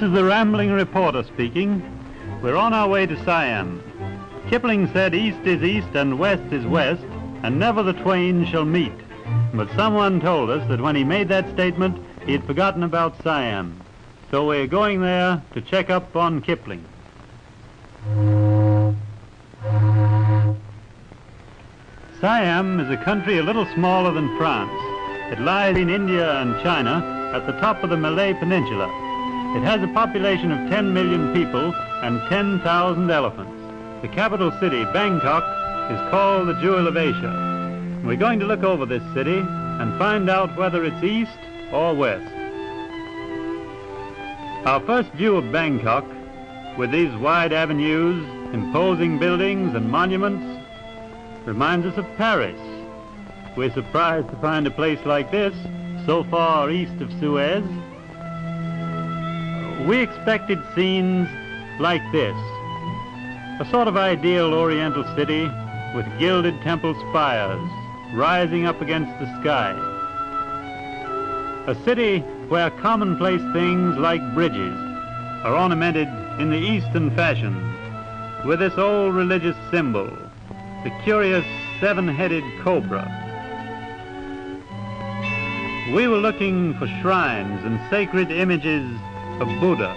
This is the rambling reporter speaking. We're on our way to Siam. Kipling said east is east and west is west, and never the twain shall meet. But someone told us that when he made that statement, he had forgotten about Siam. So we're going there to check up on Kipling. Siam is a country a little smaller than France. It lies in India and China at the top of the Malay Peninsula. It has a population of 10 million people and 10,000 elephants. The capital city, Bangkok, is called the Jewel of Asia. We're going to look over this city and find out whether it's east or west. Our first view of Bangkok, with these wide avenues, imposing buildings and monuments, reminds us of Paris. We're surprised to find a place like this so far east of Suez. We expected scenes like this, a sort of ideal oriental city with gilded temple spires rising up against the sky. A city where commonplace things like bridges are ornamented in the Eastern fashion with this old religious symbol, the curious seven-headed cobra. We were looking for shrines and sacred images of Buddha.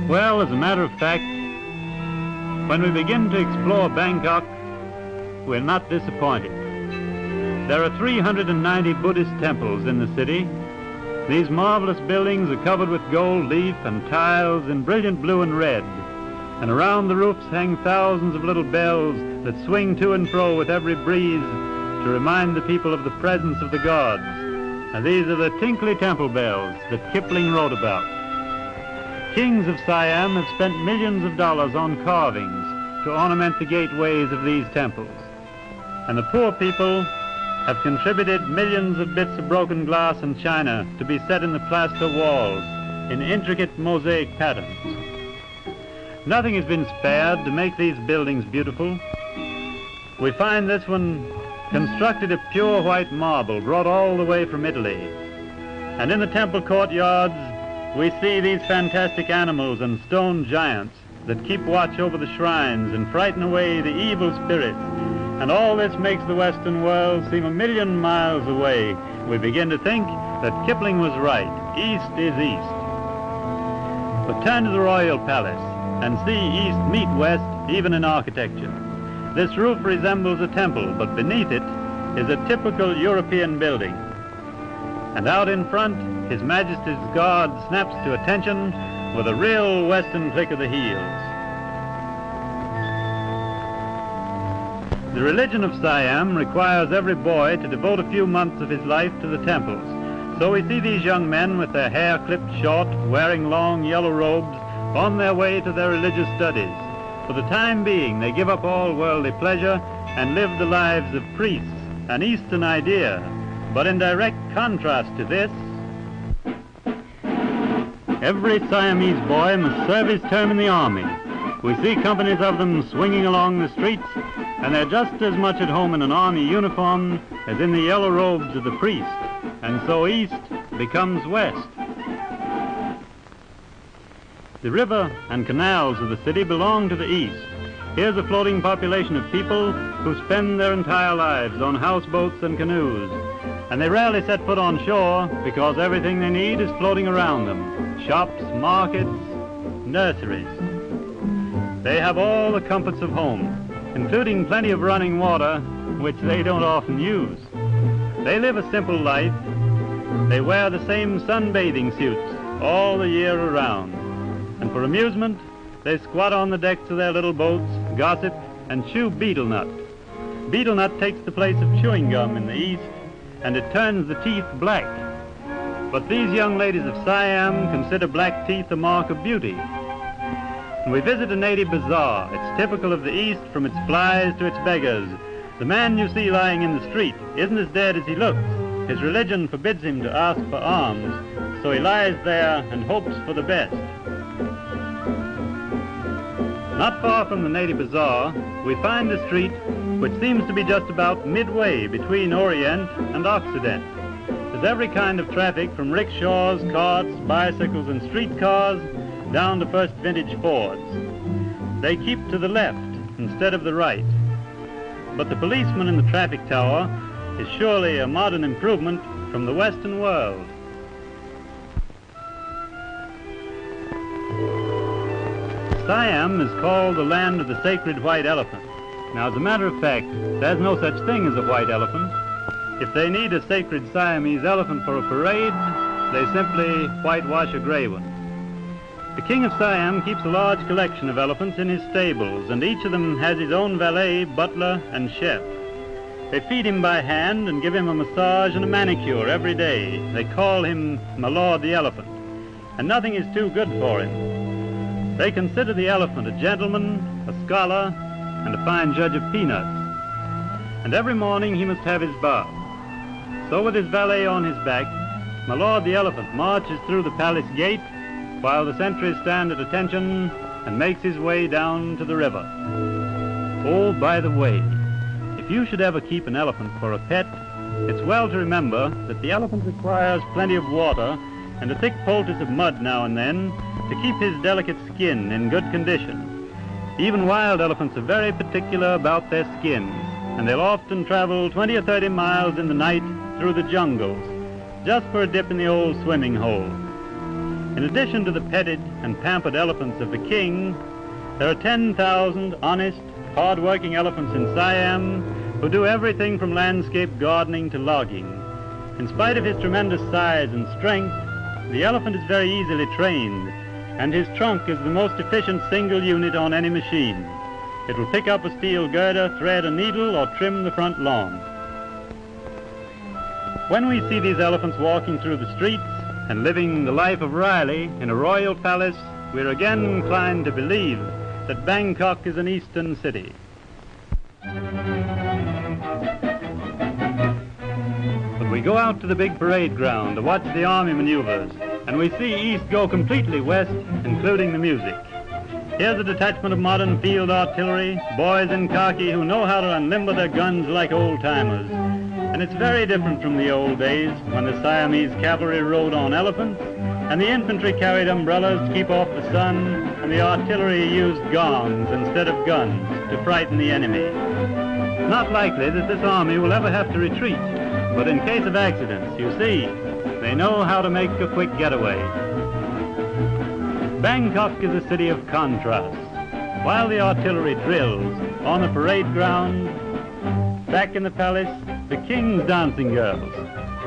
Well, as a matter of fact, when we begin to explore Bangkok, we're not disappointed. There are 390 Buddhist temples in the city. These marvelous buildings are covered with gold leaf and tiles in brilliant blue and red, and around the roofs hang thousands of little bells that swing to and fro with every breeze to remind the people of the presence of the gods. And these are the tinkly temple bells that Kipling wrote about. Kings of Siam have spent millions of dollars on carvings to ornament the gateways of these temples. And the poor people have contributed millions of bits of broken glass and china to be set in the plaster walls in intricate mosaic patterns. Nothing has been spared to make these buildings beautiful. We find this one constructed of pure white marble brought all the way from Italy. And in the temple courtyards, we see these fantastic animals and stone giants that keep watch over the shrines and frighten away the evil spirits. And all this makes the Western world seem a million miles away. We begin to think that Kipling was right. East is east. But turn to the Royal Palace and see east meet west even in architecture. This roof resembles a temple, but beneath it is a typical European building. And out in front, His Majesty's Guard snaps to attention with a real Western click of the heels. The religion of Siam requires every boy to devote a few months of his life to the temples. So we see these young men with their hair clipped short, wearing long yellow robes, on their way to their religious studies. For the time being, they give up all worldly pleasure and live the lives of priests, an Eastern idea. But in direct contrast to this, every Siamese boy must serve his term in the army. We see companies of them swinging along the streets, and they're just as much at home in an army uniform as in the yellow robes of the priest. And so east becomes west. The river and canals of the city belong to the east. Here's a floating population of people who spend their entire lives on houseboats and canoes. And they rarely set foot on shore because everything they need is floating around them. Shops, markets, nurseries. They have all the comforts of home, including plenty of running water, which they don't often use. They live a simple life. They wear the same sunbathing suits all the year around. And for amusement, they squat on the decks of their little boats, gossip, and chew betel nut. Betel nut takes the place of chewing gum in the East, and it turns the teeth black. But these young ladies of Siam consider black teeth a mark of beauty. and we visit a native bazaar. It's typical of the East, from its flies to its beggars. The man you see lying in the street isn't as dead as he looks. His religion forbids him to ask for alms, so he lies there and hopes for the best. Not far from the native bazaar, we find a street which seems to be just about midway between Orient and Occident. There's every kind of traffic, from rickshaws, carts, bicycles, and streetcars, down to first vintage Fords. They keep to the left instead of the right. But the policeman in the traffic tower is surely a modern improvement from the Western world. Siam is called the land of the sacred white elephant. Now, as a matter of fact, there's no such thing as a white elephant. If they need a sacred Siamese elephant for a parade, they simply whitewash a gray one. The king of Siam keeps a large collection of elephants in his stables, and each of them has his own valet, butler, and chef. They feed him by hand and give him a massage and a manicure every day. They call him my lord the elephant, and nothing is too good for him. They consider the elephant a gentleman, a scholar, and a fine judge of peanuts. And every morning he must have his bath. So with his valet on his back, my lord the elephant marches through the palace gate while the sentries stand at attention and makes his way down to the river. Oh, by the way, if you should ever keep an elephant for a pet, it's well to remember that the elephant requires plenty of water and a thick poultice of mud now and then to keep his delicate skin in good condition. Even wild elephants are very particular about their skins, and they'll often travel 20 or 30 miles in the night through the jungles, just for a dip in the old swimming hole. In addition to the petted and pampered elephants of the king, there are 10,000 honest, hard-working elephants in Siam who do everything from landscape gardening to logging. In spite of his tremendous size and strength, the elephant is very easily trained, and his trunk is the most efficient single unit on any machine. It will pick up a steel girder, thread a needle, or trim the front lawn. When we see these elephants walking through the streets and living the life of Riley in a royal palace, we're again inclined to believe that Bangkok is an eastern city. But we go out to the big parade ground to watch the army maneuvers, and we see east go completely west, including the music. Here's a detachment of modern field artillery, boys in khaki who know how to unlimber their guns like old-timers. And it's very different from the old days when the Siamese cavalry rode on elephants, and the infantry carried umbrellas to keep off the sun, and the artillery used gongs instead of guns to frighten the enemy. Not likely that this army will ever have to retreat, but in case of accidents, you see, they know how to make a quick getaway. Bangkok is a city of contrasts. While the artillery drills, on the parade ground, back in the palace, the king's dancing girls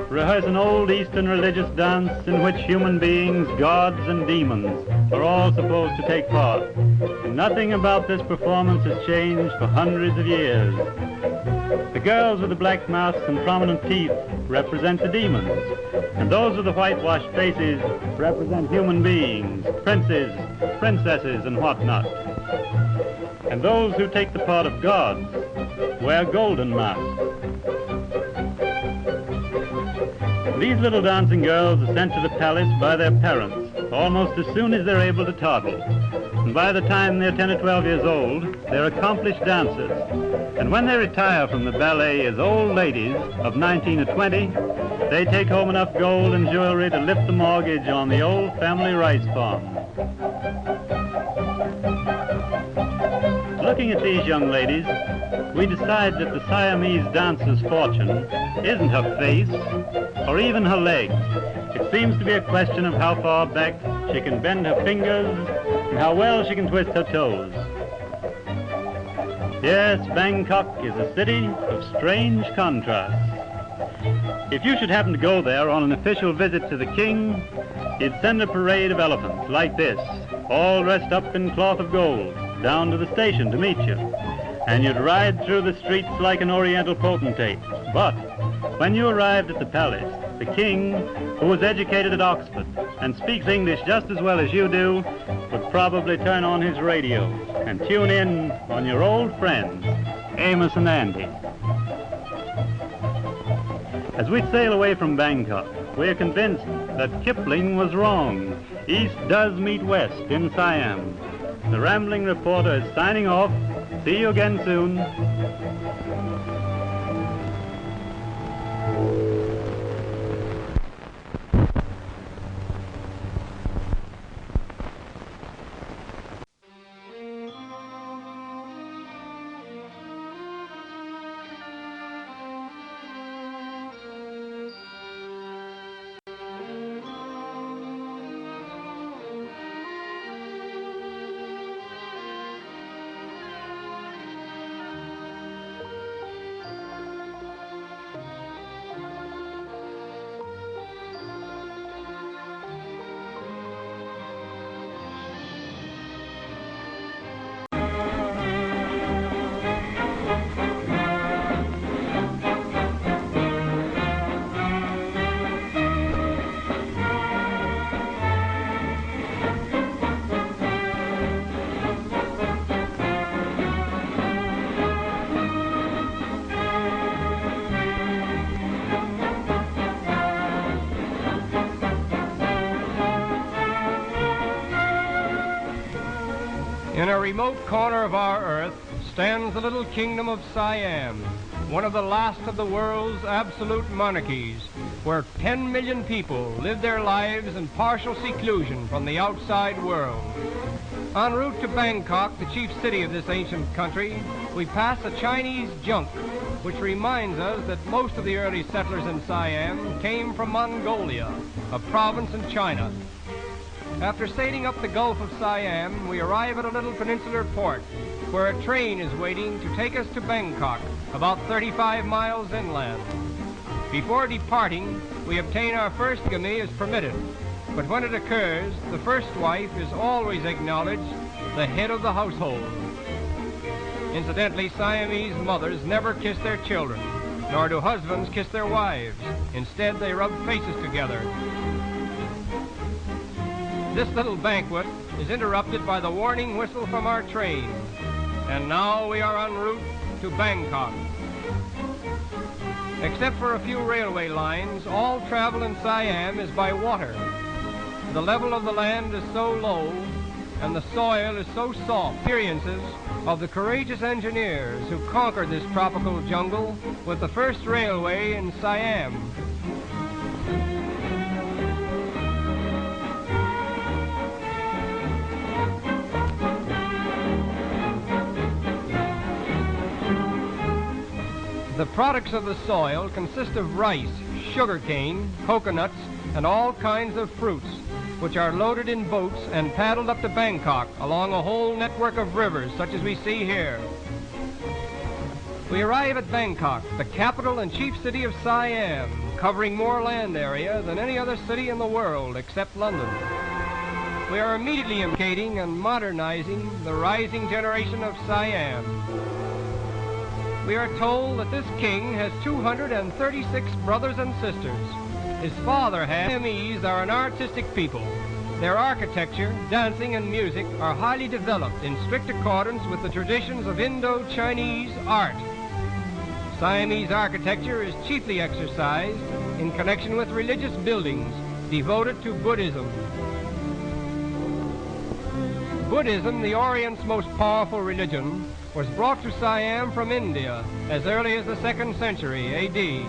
rehearse an old Eastern religious dance in which human beings, gods, and demons are all supposed to take part. And nothing about this performance has changed for hundreds of years. The girls with the black masks and prominent teeth represent the demons, and those with the whitewashed faces represent human beings, princes, princesses, and whatnot. And those who take the part of gods wear golden masks. These little dancing girls are sent to the palace by their parents almost as soon as they're able to toddle. And by the time they're 10 or 12 years old, they're accomplished dancers. And when they retire from the ballet as old ladies of 19 or 20, they take home enough gold and jewelry to lift the mortgage on the old family rice farm. Looking at these young ladies, we decide that the Siamese dancer's fortune isn't her face or even her legs. It seems to be a question of how far back she can bend her fingers and how well she can twist her toes. Yes, Bangkok is a city of strange contrasts. If you should happen to go there on an official visit to the king, he'd send a parade of elephants like this, all dressed up in cloth of gold, down to the station to meet you. And you'd ride through the streets like an oriental potentate. But when you arrived at the palace, the king, who was educated at Oxford and speaks English just as well as you do, would probably turn on his radio and tune in on your old friends, Amos and Andy. As we sail away from Bangkok, we are convinced that Kipling was wrong. East does meet west in Siam. The Rambling Reporter is signing off. See you again soon. In a remote corner of our earth stands the little kingdom of Siam, one of the last of the world's absolute monarchies, where 10 million people live their lives in partial seclusion from the outside world. En route to Bangkok, the chief city of this ancient country, we pass a Chinese junk, which reminds us that most of the early settlers in Siam came from Mongolia, a province in China. After sailing up the Gulf of Siam, we arrive at a little peninsular port where a train is waiting to take us to Bangkok, about 35 miles inland. Before departing, we obtain our first bigamy as permitted, but when it occurs, the first wife is always acknowledged the head of the household. Incidentally, Siamese mothers never kiss their children, nor do husbands kiss their wives. Instead, they rub faces together. This little banquet is interrupted by the warning whistle from our train. And now we are en route to Bangkok. Except for a few railway lines, all travel in Siam is by water. The level of the land is so low and the soil is so soft. Experiences of the courageous engineers who conquered this tropical jungle with the first railway in Siam. The products of the soil consist of rice, sugarcane, coconuts, and all kinds of fruits, which are loaded in boats and paddled up to Bangkok along a whole network of rivers such as we see here. We arrive at Bangkok, the capital and chief city of Siam, covering more land area than any other city in the world except London. We are immediately educating and modernizing the rising generation of Siam. We are told that this king has 236 brothers and sisters. His father had. Siamese are an artistic people. Their architecture, dancing, and music are highly developed in strict accordance with the traditions of Indo-Chinese art. Siamese architecture is chiefly exercised in connection with religious buildings devoted to Buddhism. Buddhism, the Orient's most powerful religion, was brought to Siam from India as early as the 2nd century A.D.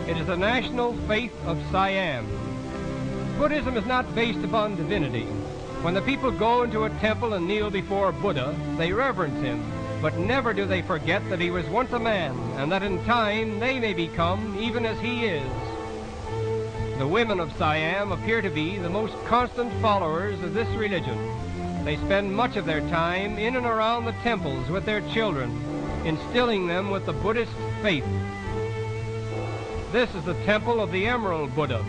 It is the national faith of Siam. Buddhism is not based upon divinity. When the people go into a temple and kneel before Buddha, they reverence him, but never do they forget that he was once a man, and that in time they may become even as he is. The women of Siam appear to be the most constant followers of this religion. They spend much of their time in and around the temples with their children, instilling them with the Buddhist faith. This is the temple of the Emerald Buddha,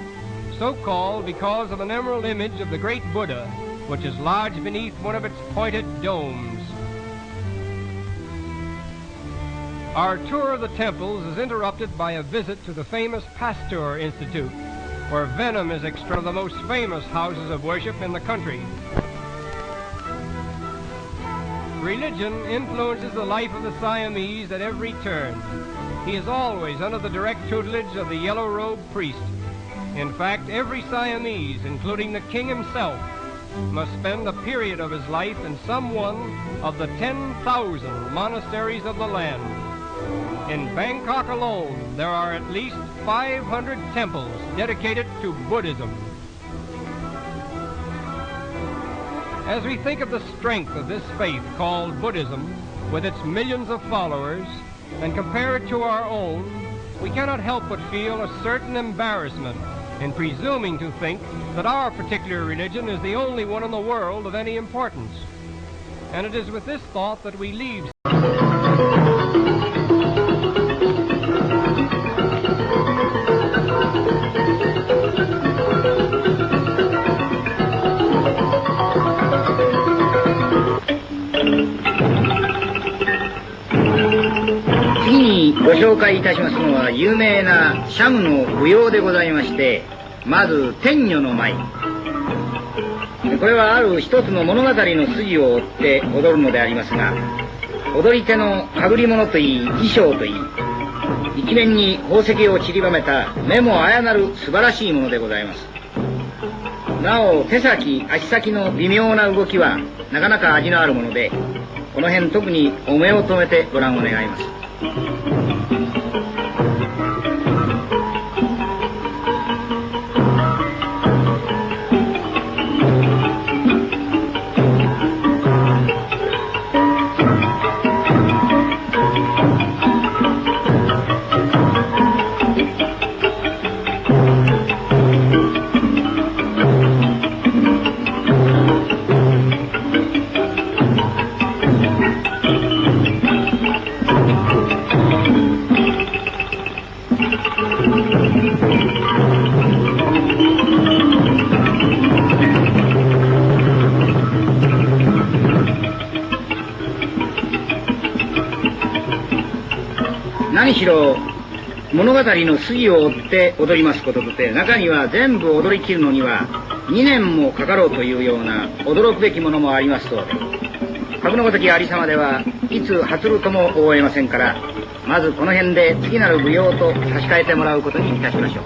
so called because of an emerald image of the great Buddha, which is lodged beneath one of its pointed domes. Our tour of the temples is interrupted by a visit to the famous Pasteur Institute, where venom is extracted from the most famous houses of worship in the country. religion influences the life of the Siamese at every turn. He is always under the direct tutelage of the yellow-robed priest. In fact, every Siamese, including the king himself, must spend a period of his life in some one of the 10,000 monasteries of the land. In Bangkok alone, there are at least 500 temples dedicated to Buddhism. As we think of the strength of this faith called Buddhism, with its millions of followers, and compare it to our own, we cannot help but feel a certain embarrassment in presuming to think that our particular religion is the only one in the world of any importance. And it is with this thought that we leave.次にご紹介いたしますのは有名なシャムの舞踊でございまして、まず天女の舞。これはある一つの物語の筋を追って踊るのでありますが、踊り手のかぶり物といい衣装といい、一面に宝石を散りばめた目もあやなる素晴らしいものでございます。なお手先足先の微妙な動きはなかなか味のあるもので、この辺特にお目を留めてご覧を願います。何しろ物語の筋を追って踊りますこととて、中には全部踊り切るのには2年もかかろうというような驚くべきものもありますそうで、格のごときありさまではいつ発るとも思えませんから、まずこの辺で次なる舞踊と差し替えてもらうことにいたしましょう。